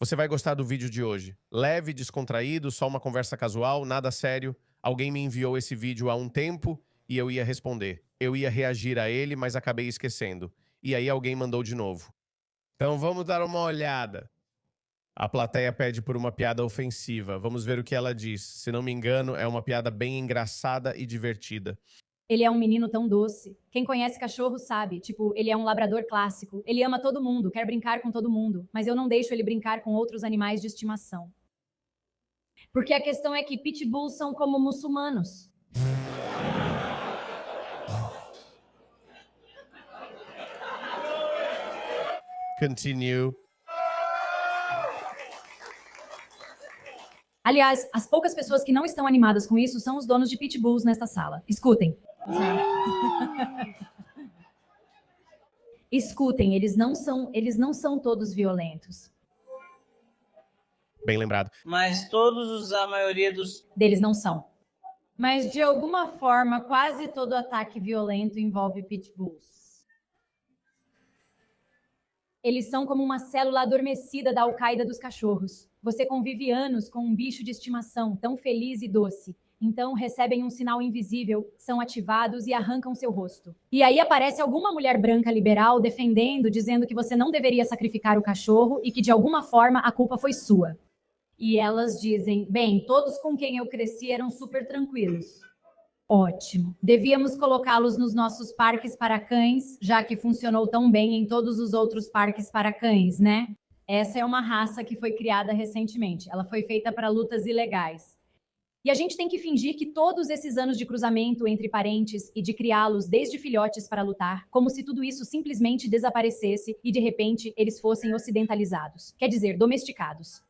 Você vai gostar do vídeo de hoje. Leve, descontraído, só uma conversa casual, nada sério. Alguém me enviou esse vídeo há um tempo e eu ia responder. Eu ia reagir a ele, mas acabei esquecendo. E aí alguém mandou de novo. Então vamos dar uma olhada. A plateia pede por uma piada ofensiva. Vamos ver o que ela diz. Se não me engano, é uma piada bem engraçada e divertida. Ele é um menino tão doce. Quem conhece cachorro sabe. Tipo, ele é um labrador clássico. Ele ama todo mundo, quer brincar com todo mundo. Mas eu não deixo ele brincar com outros animais de estimação. Porque a questão é que pitbulls são como muçulmanos. Continue. Aliás, as poucas pessoas que não estão animadas com isso são os donos de pitbulls nesta sala. Escutem. Escutem, eles não são todos violentos. Bem lembrado. Mas a maioria Deles não são. Mas de alguma forma, quase todo ataque violento envolve pitbulls. Eles são como uma célula adormecida da Al-Qaeda dos cachorros. Você convive anos com um bicho de estimação tão feliz e doce. Então recebem um sinal invisível, são ativados e arrancam seu rosto. E aí aparece alguma mulher branca liberal defendendo, dizendo que você não deveria sacrificar o cachorro e que de alguma forma a culpa foi sua. E elas dizem, bem, todos com quem eu cresci eram super tranquilos. Ótimo. Devíamos colocá-los nos nossos parques para cães, já que funcionou tão bem em todos os outros parques para cães, né? Essa é uma raça que foi criada recentemente. Ela foi feita para lutas ilegais. E a gente tem que fingir que todos esses anos de cruzamento entre parentes e de criá-los desde filhotes para lutar, como se tudo isso simplesmente desaparecesse e de repente eles fossem ocidentalizados. Quer dizer, domesticados.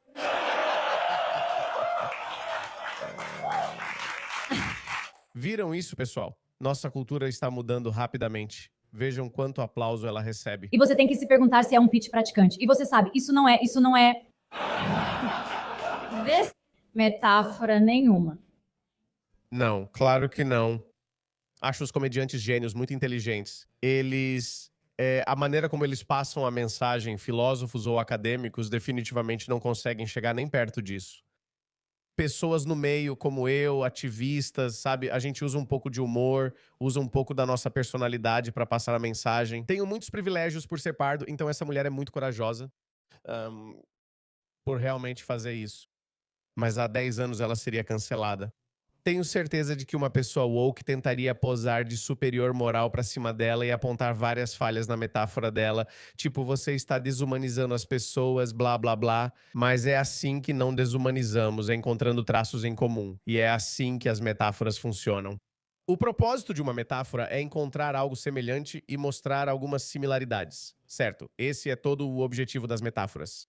Viram isso, pessoal? Nossa cultura está mudando rapidamente. Vejam quanto aplauso ela recebe. E você tem que se perguntar se é um pitch praticante. E você sabe, isso não é metáfora nenhuma. Não, claro que não. Acho os comediantes gênios muito inteligentes. A maneira como eles passam a mensagem, filósofos ou acadêmicos, definitivamente não conseguem chegar nem perto disso. Pessoas no meio, como eu, ativistas, sabe? A gente usa um pouco de humor, usa um pouco da nossa personalidade para passar a mensagem. Tenho muitos privilégios por ser pardo, então essa mulher é muito corajosa por realmente fazer isso. Mas há 10 anos ela seria cancelada. Tenho certeza de que uma pessoa woke tentaria posar de superior moral pra cima dela e apontar várias falhas na metáfora dela, tipo, você está desumanizando as pessoas, blá blá blá, mas é assim que não desumanizamos, encontrando traços em comum, e é assim que as metáforas funcionam. O propósito de uma metáfora é encontrar algo semelhante e mostrar algumas similaridades, certo? Esse é todo o objetivo das metáforas.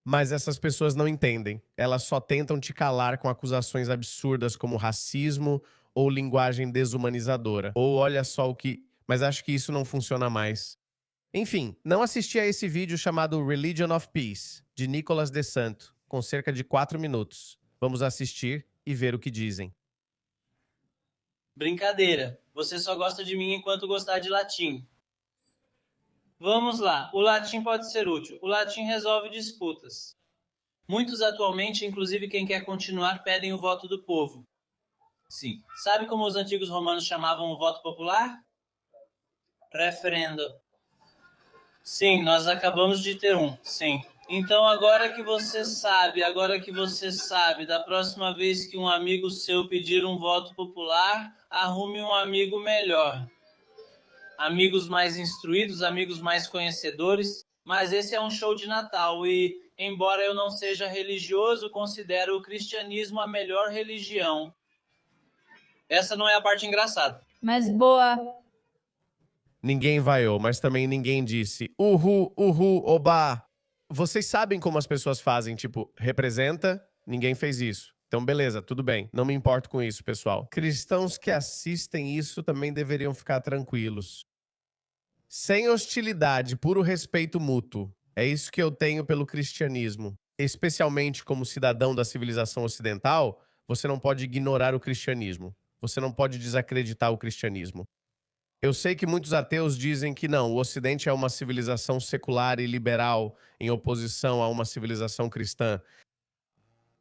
Mas essas pessoas não entendem. Elas só tentam te calar com acusações absurdas como racismo ou linguagem desumanizadora. Ou olha só o que... Mas acho que isso não funciona mais. Enfim, não assisti a esse vídeo chamado Religion of Peace, de Nicolas De Santo, com cerca de 4 minutos. Vamos assistir e ver o que dizem. Brincadeira. Você só gosta de mim enquanto gostar de latim. Vamos lá, o latim pode ser útil. O latim resolve disputas. Muitos atualmente, inclusive quem quer continuar, pedem o voto do povo. Sim. Sabe como os antigos romanos chamavam o voto popular? Referendo. Sim, nós acabamos de ter um. Sim. Então agora que você sabe, da próxima vez que um amigo seu pedir um voto popular, arrume um amigo melhor. Amigos mais instruídos, amigos mais conhecedores, mas esse é um show de Natal e, embora eu não seja religioso, considero o cristianismo a melhor religião. Essa não é a parte engraçada. Mas boa. Ninguém vaiou, mas também ninguém disse uhul, uhul, oba. Vocês sabem como as pessoas fazem, tipo, representa, ninguém fez isso. Então, beleza, tudo bem. Não me importo com isso, pessoal. Cristãos que assistem isso também deveriam ficar tranquilos. Sem hostilidade, puro respeito mútuo. É isso que eu tenho pelo cristianismo. Especialmente como cidadão da civilização ocidental, você não pode ignorar o cristianismo. Você não pode desacreditar o cristianismo. Eu sei que muitos ateus dizem que não, o Ocidente é uma civilização secular e liberal em oposição a uma civilização cristã.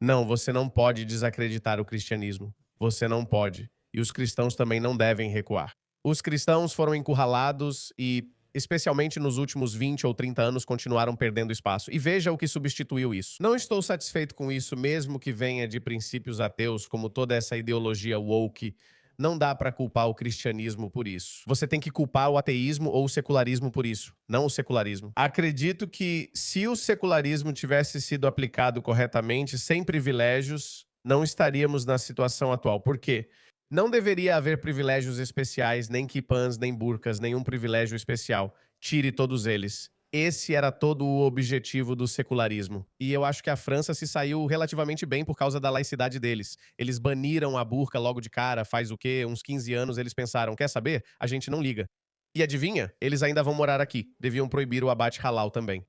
Não, você não pode desacreditar o cristianismo. Você não pode. E os cristãos também não devem recuar. Os cristãos foram encurralados e, especialmente nos últimos 20 ou 30 anos, continuaram perdendo espaço. E veja o que substituiu isso. Não estou satisfeito com isso, mesmo que venha de princípios ateus, como toda essa ideologia woke. Não dá para culpar o cristianismo por isso. Você tem que culpar o ateísmo ou o secularismo por isso, não o secularismo. Acredito que se o secularismo tivesse sido aplicado corretamente, sem privilégios, não estaríamos na situação atual. Por quê? Não deveria haver privilégios especiais, nem quipãs, nem burcas, nenhum privilégio especial. Tire todos eles. Esse era todo o objetivo do secularismo. E eu acho que a França se saiu relativamente bem por causa da laicidade deles. Eles baniram a burca logo de cara, faz o quê? Uns 15 anos eles pensaram, quer saber? A gente não liga. E adivinha? Eles ainda vão morar aqui. Deviam proibir o abate halal também.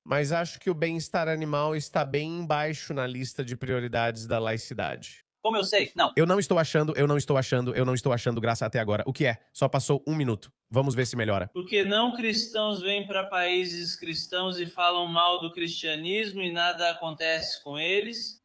Mas acho que o bem-estar animal está bem embaixo na lista de prioridades da laicidade. Como eu sei? Não. Eu não estou achando graça até agora. O que é? Só passou 1 minuto. Vamos ver se melhora. Porque não cristãos vêm para países cristãos e falam mal do cristianismo e nada acontece com eles.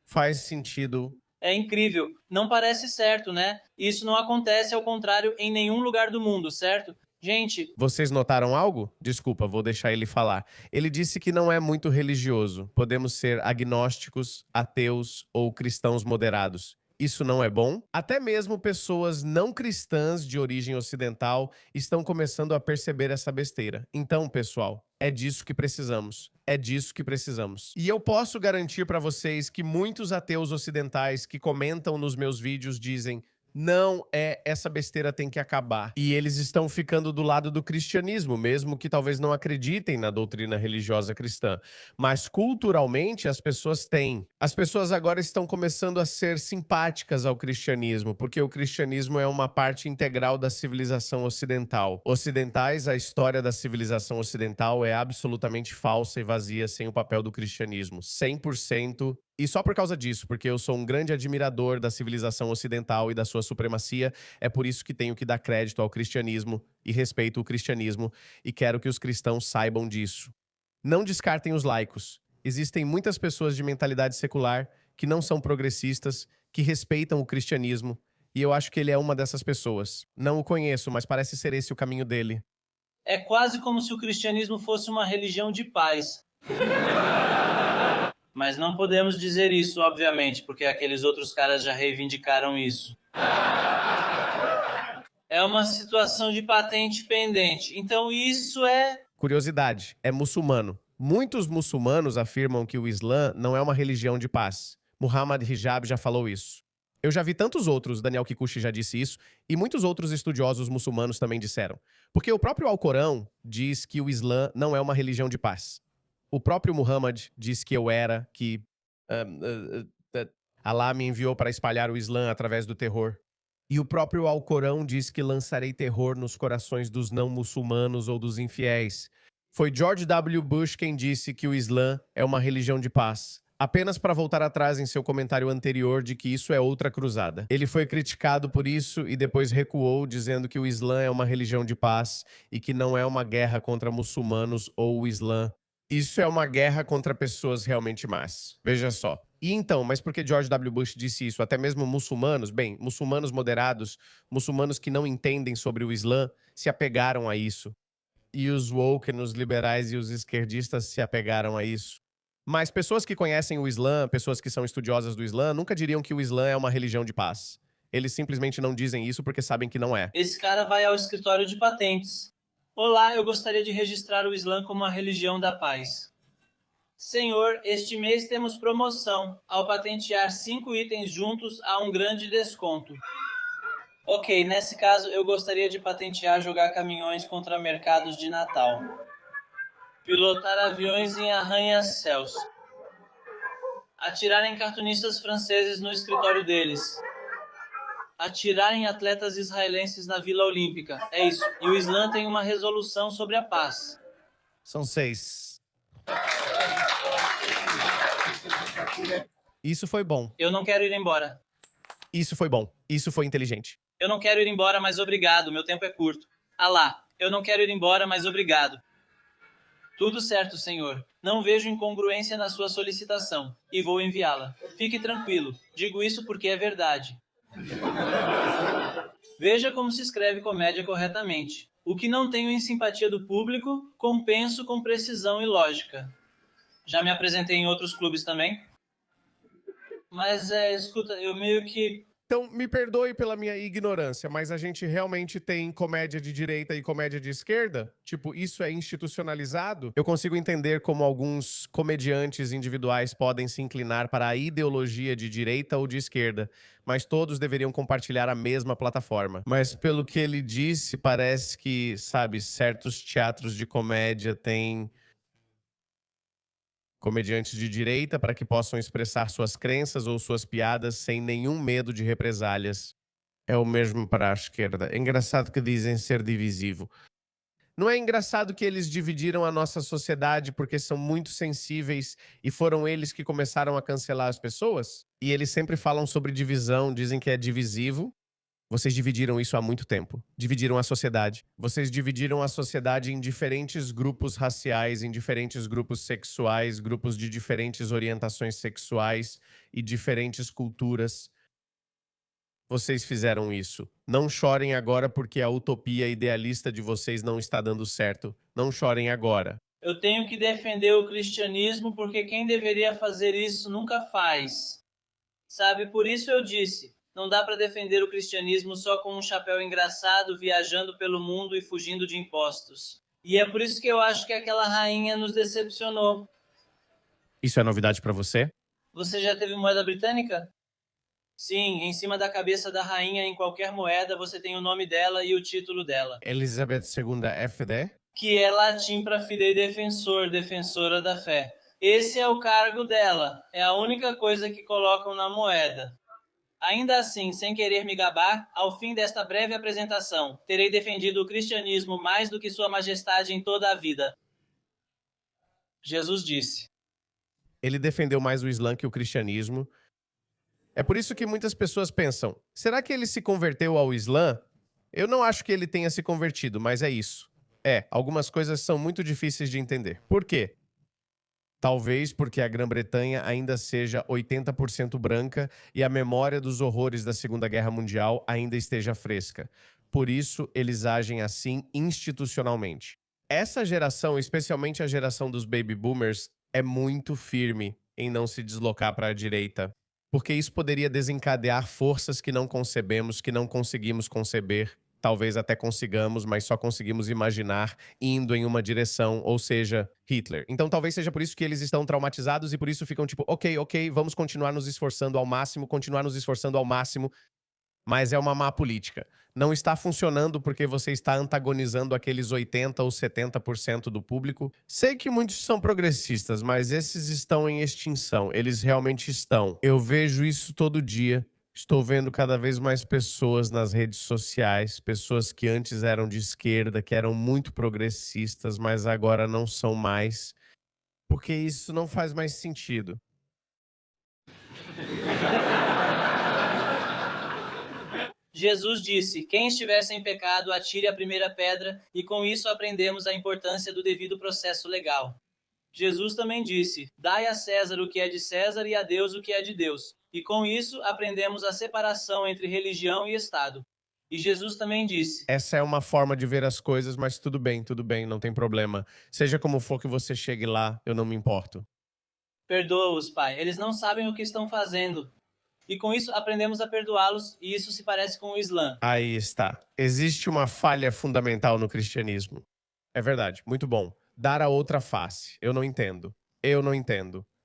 Faz sentido. É incrível. Não parece certo, né? Isso não acontece, ao contrário, em nenhum lugar do mundo, certo? Gente, Vocês notaram algo? Desculpa, vou deixar ele falar. Ele disse que não é muito religioso. Podemos ser agnósticos, ateus ou cristãos moderados. Isso não é bom? Até mesmo pessoas não cristãs de origem ocidental estão começando a perceber essa besteira. Então, pessoal, é disso que precisamos. É disso que precisamos. E eu posso garantir para vocês que muitos ateus ocidentais que comentam nos meus vídeos dizem: não é, essa besteira tem que acabar. E eles estão ficando do lado do cristianismo, mesmo que talvez não acreditem na doutrina religiosa cristã. Mas culturalmente as pessoas têm. As pessoas agora estão começando a ser simpáticas ao cristianismo, porque o cristianismo é uma parte integral da civilização ocidental. Ocidentais, a história da civilização ocidental é absolutamente falsa e vazia sem o papel do cristianismo. 100%. E só por causa disso, porque eu sou um grande admirador da civilização ocidental e da sua supremacia, é por isso que tenho que dar crédito ao cristianismo e respeito o cristianismo e quero que os cristãos saibam disso. Não descartem os laicos. Existem muitas pessoas de mentalidade secular que não são progressistas, que respeitam o cristianismo, e eu acho que ele é uma dessas pessoas. Não o conheço, mas parece ser esse o caminho dele. é quase como se o cristianismo fosse uma religião de paz. Mas não podemos dizer isso, obviamente, porque aqueles outros caras já reivindicaram isso. É uma situação de patente pendente. Então isso é... Curiosidade, é muçulmano. Muitos muçulmanos afirmam que o Islã não é uma religião de paz. Muhammad Hijab já falou isso. Eu já vi tantos outros, Daniel Kikuchi já disse isso, e muitos outros estudiosos muçulmanos também disseram. Porque o próprio Alcorão diz que o Islã não é uma religião de paz. O próprio Muhammad disse que eu era, que Alá me enviou para espalhar o Islã através do terror. E o próprio Alcorão diz que lançarei terror nos corações dos não muçulmanos ou dos infiéis. Foi George W. Bush quem disse que o Islã é uma religião de paz. Apenas para voltar atrás em seu comentário anterior de que isso é outra cruzada. Ele foi criticado por isso e depois recuou, dizendo que o Islã é uma religião de paz e que não é uma guerra contra muçulmanos ou o Islã. Isso é uma guerra contra pessoas realmente más. Veja só. E então, mas por que George W. Bush disse isso? Até mesmo muçulmanos, bem, muçulmanos moderados, muçulmanos que não entendem sobre o Islã, se apegaram a isso. E os woke, os liberais e os esquerdistas se apegaram a isso. Mas pessoas que conhecem o Islã, pessoas que são estudiosas do Islã, nunca diriam que o Islã é uma religião de paz. Eles simplesmente não dizem isso porque sabem que não é. Esse cara vai ao escritório de patentes. Olá, eu gostaria de registrar o Islã como uma religião da paz. Senhor, este mês temos promoção. Ao patentear 5 itens juntos, há um grande desconto. Ok, nesse caso eu gostaria de patentear jogar caminhões contra mercados de Natal. Pilotar aviões em arranha-céus. Atirar em cartunistas franceses no escritório deles. Atirar em atletas israelenses na Vila Olímpica. É isso. E o Islã tem uma resolução sobre a paz. São 6. Isso foi bom. Eu não quero ir embora. Isso foi bom. Isso foi inteligente. Eu não quero ir embora, mas obrigado, meu tempo é curto. Alá, eu não quero ir embora, mas obrigado. Tudo certo, senhor. Não vejo incongruência na sua solicitação, e vou enviá-la. Fique tranquilo, digo isso porque é verdade. Veja como se escreve comédia corretamente. O que não tenho em simpatia do público, compenso com precisão e lógica. Já me apresentei em outros clubes também. Mas, escuta, eu meio que... Então, me perdoe pela minha ignorância, mas a gente realmente tem comédia de direita e comédia de esquerda? Tipo, isso é institucionalizado? Eu consigo entender como alguns comediantes individuais podem se inclinar para a ideologia de direita ou de esquerda, mas todos deveriam compartilhar a mesma plataforma. Mas pelo que ele disse, parece que, sabe, certos teatros de comédia têm comediantes de direita para que possam expressar suas crenças ou suas piadas sem nenhum medo de represálias. É o mesmo para a esquerda. É engraçado que dizem ser divisivo. Não é engraçado que eles dividiram a nossa sociedade porque são muito sensíveis e foram eles que começaram a cancelar as pessoas? E eles sempre falam sobre divisão, dizem que é divisivo. Vocês dividiram isso há muito tempo. Dividiram a sociedade. Vocês dividiram a sociedade em diferentes grupos raciais, em diferentes grupos sexuais, grupos de diferentes orientações sexuais e diferentes culturas. Vocês fizeram isso. Não chorem agora porque a utopia idealista de vocês não está dando certo. Não chorem agora. Eu tenho que defender o cristianismo porque quem deveria fazer isso nunca faz. Sabe, por isso eu disse, não dá para defender o cristianismo só com um chapéu engraçado, viajando pelo mundo e fugindo de impostos. E é por isso que eu acho que aquela rainha nos decepcionou. Isso é novidade para você? Você já teve moeda britânica? Sim, em cima da cabeça da rainha, em qualquer moeda, você tem o nome dela e o título dela. Elizabeth II FD? Que é latim para fidei defensor, defensora da fé. Esse é o cargo dela, é a única coisa que colocam na moeda. Ainda assim, sem querer me gabar, ao fim desta breve apresentação, terei defendido o cristianismo mais do que Sua Majestade em toda a vida. Jesus disse. Ele defendeu mais o Islã que o cristianismo. É por isso que muitas pessoas pensam, será que ele se converteu ao Islã? Eu não acho que ele tenha se convertido, mas é isso. Algumas coisas são muito difíceis de entender. Por quê? Talvez porque a Grã-Bretanha ainda seja 80% branca e a memória dos horrores da Segunda Guerra Mundial ainda esteja fresca. Por isso, eles agem assim institucionalmente. Essa geração, especialmente a geração dos baby boomers, é muito firme em não se deslocar para a direita. Porque isso poderia desencadear forças que não concebemos, que não conseguimos conceber. Talvez até consigamos, mas só conseguimos imaginar indo em uma direção, ou seja, Hitler. Então talvez seja por isso que eles estão traumatizados e por isso ficam tipo, ok, vamos continuar nos esforçando ao máximo, mas é uma má política. Não está funcionando porque você está antagonizando aqueles 80 ou 70% do público. Sei que muitos são progressistas, mas esses estão em extinção. Eles realmente estão. Eu vejo isso todo dia. Estou vendo cada vez mais pessoas nas redes sociais, pessoas que antes eram de esquerda, que eram muito progressistas, mas agora não são mais, porque isso não faz mais sentido. Jesus disse, quem estiver sem pecado, atire a primeira pedra, e com isso aprendemos a importância do devido processo legal. Jesus também disse, dai a César o que é de César e a Deus o que é de Deus. E com isso aprendemos a separação entre religião e Estado. E Jesus também disse, essa é uma forma de ver as coisas, mas tudo bem, não tem problema. Seja como for que você chegue lá, eu não me importo. perdoa-os, Pai, eles não sabem o que estão fazendo. E com isso aprendemos a perdoá-los, e isso se parece com o Islã. Aí está. Existe uma falha fundamental no cristianismo. É verdade, muito bom. Dar a outra face. Eu não entendo.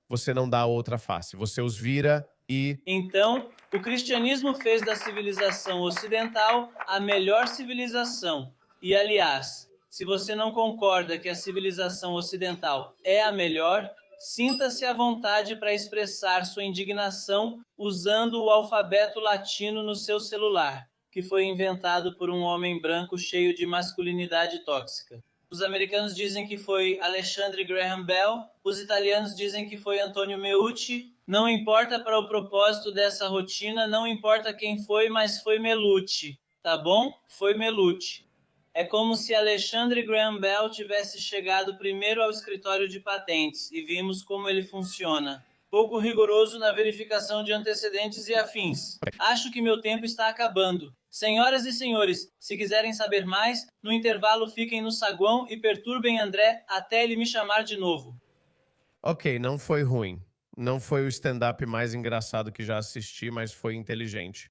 Você não dá a outra face. Você os vira e... Então, o cristianismo fez da civilização ocidental a melhor civilização. E, aliás, se você não concorda que a civilização ocidental é a melhor, sinta-se à vontade para expressar sua indignação usando o alfabeto latino no seu celular, que foi inventado por um homem branco cheio de masculinidade tóxica. Os americanos dizem que foi Alexandre Graham Bell, os italianos dizem que foi Antonio Meucci. Não importa para o propósito dessa rotina, não importa quem foi, mas foi Melucci. Tá bom? Foi Melute. É como se Alexandre Graham Bell tivesse chegado primeiro ao escritório de patentes e vimos como ele funciona. Pouco rigoroso na verificação de antecedentes e afins. Acho que meu tempo está acabando. Senhoras e senhores, se quiserem saber mais, no intervalo fiquem no saguão e perturbem André até ele me chamar de novo. Ok, não foi ruim. Não foi o stand-up mais engraçado que já assisti, mas foi inteligente.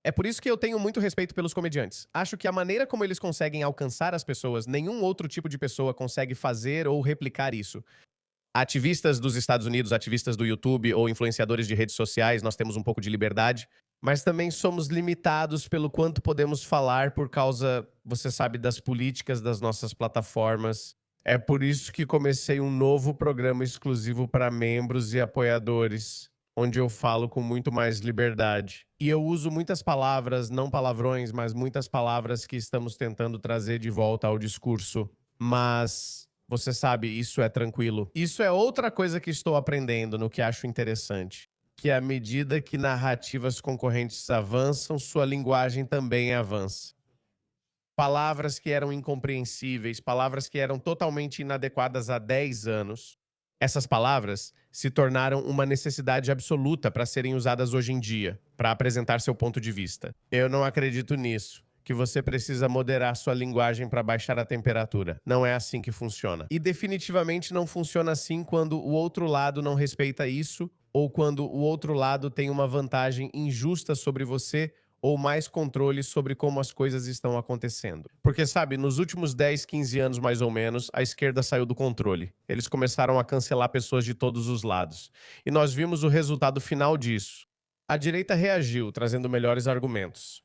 É por isso que eu tenho muito respeito pelos comediantes. Acho que a maneira como eles conseguem alcançar as pessoas, nenhum outro tipo de pessoa consegue fazer ou replicar isso. Ativistas dos Estados Unidos, ativistas do YouTube ou influenciadores de redes sociais, nós temos um pouco de liberdade, mas também somos limitados pelo quanto podemos falar por causa, você sabe, das políticas das nossas plataformas. É por isso que comecei um novo programa exclusivo para membros e apoiadores, onde eu falo com muito mais liberdade. E eu uso muitas palavras, não palavrões, mas muitas palavras que estamos tentando trazer de volta ao discurso. Mas você sabe, isso é tranquilo. Isso é outra coisa que estou aprendendo no que acho interessante. Que à medida que narrativas concorrentes avançam, sua linguagem também avança. Palavras que eram incompreensíveis, palavras que eram totalmente inadequadas há 10 anos. Essas palavras se tornaram uma necessidade absoluta para serem usadas hoje em dia, para apresentar seu ponto de vista. Eu não acredito nisso. Que você precisa moderar sua linguagem para baixar a temperatura. Não é assim que funciona. E definitivamente não funciona assim quando o outro lado não respeita isso ou quando o outro lado tem uma vantagem injusta sobre você ou mais controle sobre como as coisas estão acontecendo. Porque, sabe, nos últimos 10, 15 anos mais ou menos, a esquerda saiu do controle. Eles começaram a cancelar pessoas de todos os lados. E nós vimos o resultado final disso. A direita reagiu, trazendo melhores argumentos.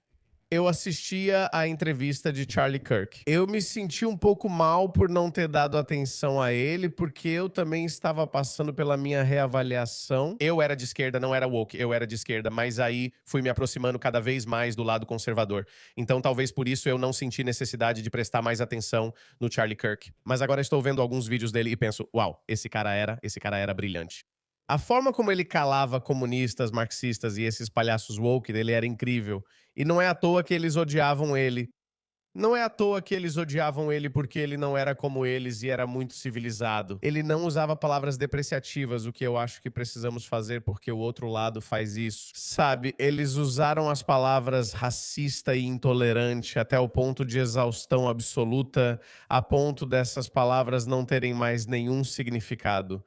Eu assistia a entrevista de Charlie Kirk. Eu me senti um pouco mal por não ter dado atenção a ele, porque eu também estava passando pela minha reavaliação. Eu era de esquerda, não era woke, eu era de esquerda, mas aí fui me aproximando cada vez mais do lado conservador. Então talvez por isso eu não senti necessidade de prestar mais atenção no Charlie Kirk. Mas agora estou vendo alguns vídeos dele e penso, uau, esse cara era brilhante. A forma como ele calava comunistas, marxistas e esses palhaços woke dele era incrível. E não é à toa que eles odiavam ele. Não é à toa que eles odiavam ele porque ele não era como eles e era muito civilizado. Ele não usava palavras depreciativas, o que eu acho que precisamos fazer porque o outro lado faz isso. Sabe, eles usaram as palavras racista e intolerante até o ponto de exaustão absoluta, a ponto dessas palavras não terem mais nenhum significado.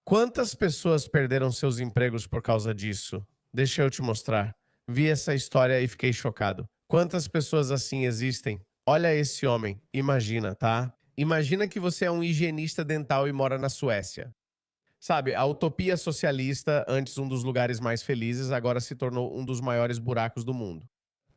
Quantas pessoas perderam seus empregos por causa disso? Deixa eu te mostrar. Vi essa história e fiquei chocado. Quantas pessoas assim existem? Olha esse homem, imagina, tá? Imagina que você é um higienista dental e mora na Suécia. Sabe, a utopia socialista, antes um dos lugares mais felizes, agora se tornou um dos maiores buracos do mundo.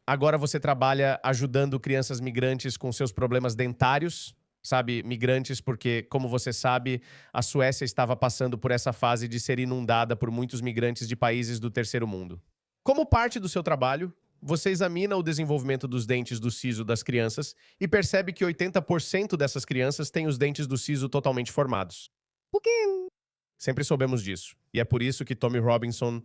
Agora você trabalha ajudando crianças migrantes com seus problemas dentários, sabe, migrantes, porque, como você sabe, a Suécia estava passando por essa fase de ser inundada por muitos migrantes de países do terceiro mundo. Como parte do seu trabalho, você examina o desenvolvimento dos dentes do siso das crianças e percebe que 80% dessas crianças têm os dentes do siso totalmente formados. Por quê? Sempre soubemos disso. E é por isso que Tommy Robinson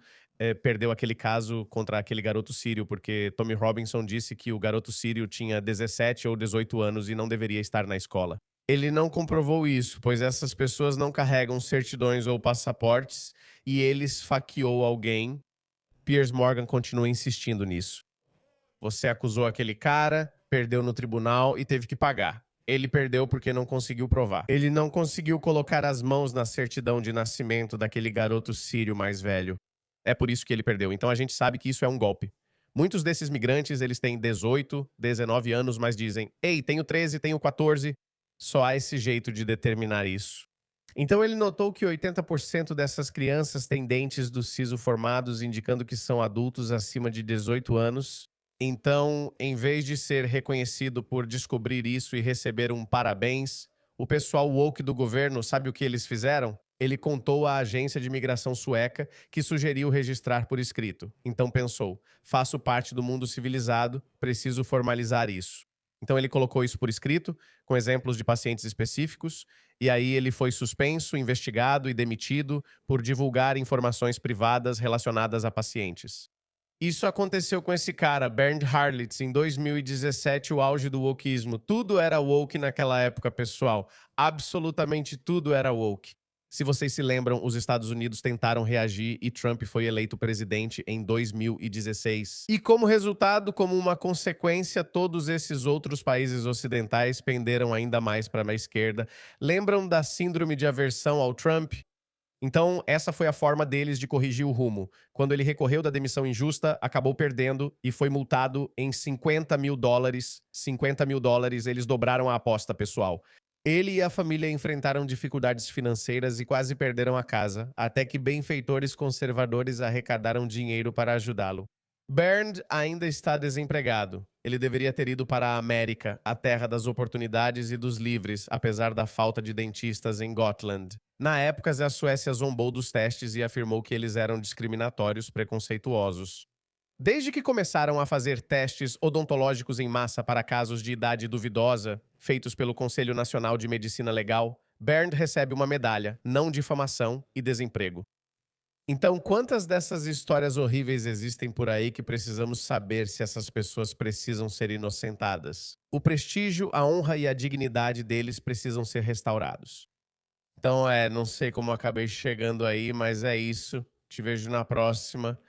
perdeu aquele caso contra aquele garoto sírio, porque Tommy Robinson disse que o garoto sírio tinha 17 ou 18 anos e não deveria estar na escola. Ele não comprovou isso, pois essas pessoas não carregam certidões ou passaportes e ele esfaqueou alguém. Piers Morgan continua insistindo nisso. Você acusou aquele cara, perdeu no tribunal e teve que pagar. Ele perdeu porque não conseguiu provar. Ele não conseguiu colocar as mãos na certidão de nascimento daquele garoto sírio mais velho. É por isso que ele perdeu. Então a gente sabe que isso é um golpe. Muitos desses migrantes, eles têm 18, 19 anos, mas dizem, ei, tenho 13, tenho 14. Só há esse jeito de determinar isso. Então ele notou que 80% dessas crianças têm dentes do siso formados, indicando que são adultos acima de 18 anos. Então, em vez de ser reconhecido por descobrir isso e receber um parabéns, o pessoal woke do governo, sabe o que eles fizeram? Ele contou à agência de imigração sueca que sugeriu registrar por escrito. Então pensou, faço parte do mundo civilizado, preciso formalizar isso. Então ele colocou isso por escrito, com exemplos de pacientes específicos, e aí ele foi suspenso, investigado e demitido por divulgar informações privadas relacionadas a pacientes. Isso aconteceu com esse cara, Bernd Harlitz, em 2017, o auge do wokeismo. Tudo era woke naquela época, pessoal. Absolutamente tudo era woke. Se vocês se lembram, os Estados Unidos tentaram reagir e Trump foi eleito presidente em 2016. E como resultado, como uma consequência, todos esses outros países ocidentais penderam ainda mais para a esquerda. Lembram da síndrome de aversão ao Trump? Então, essa foi a forma deles de corrigir o rumo. Quando ele recorreu da demissão injusta, acabou perdendo e foi multado em $50 mil. $50 mil, eles dobraram a aposta, pessoal. Ele e a família enfrentaram dificuldades financeiras e quase perderam a casa, até que benfeitores conservadores arrecadaram dinheiro para ajudá-lo. Bernd ainda está desempregado. Ele deveria ter ido para a América, a terra das oportunidades e dos livres, apesar da falta de dentistas em Gotland. Na época, a Suécia zombou dos testes e afirmou que eles eram discriminatórios, preconceituosos. Desde que começaram a fazer testes odontológicos em massa para casos de idade duvidosa, feitos pelo Conselho Nacional de Medicina Legal, Bernd recebe uma medalha, não difamação e desemprego. Então, quantas dessas histórias horríveis existem por aí que precisamos saber se essas pessoas precisam ser inocentadas? O prestígio, a honra e a dignidade deles precisam ser restaurados. Então, não sei como eu acabei chegando aí, mas é isso. Te vejo na próxima.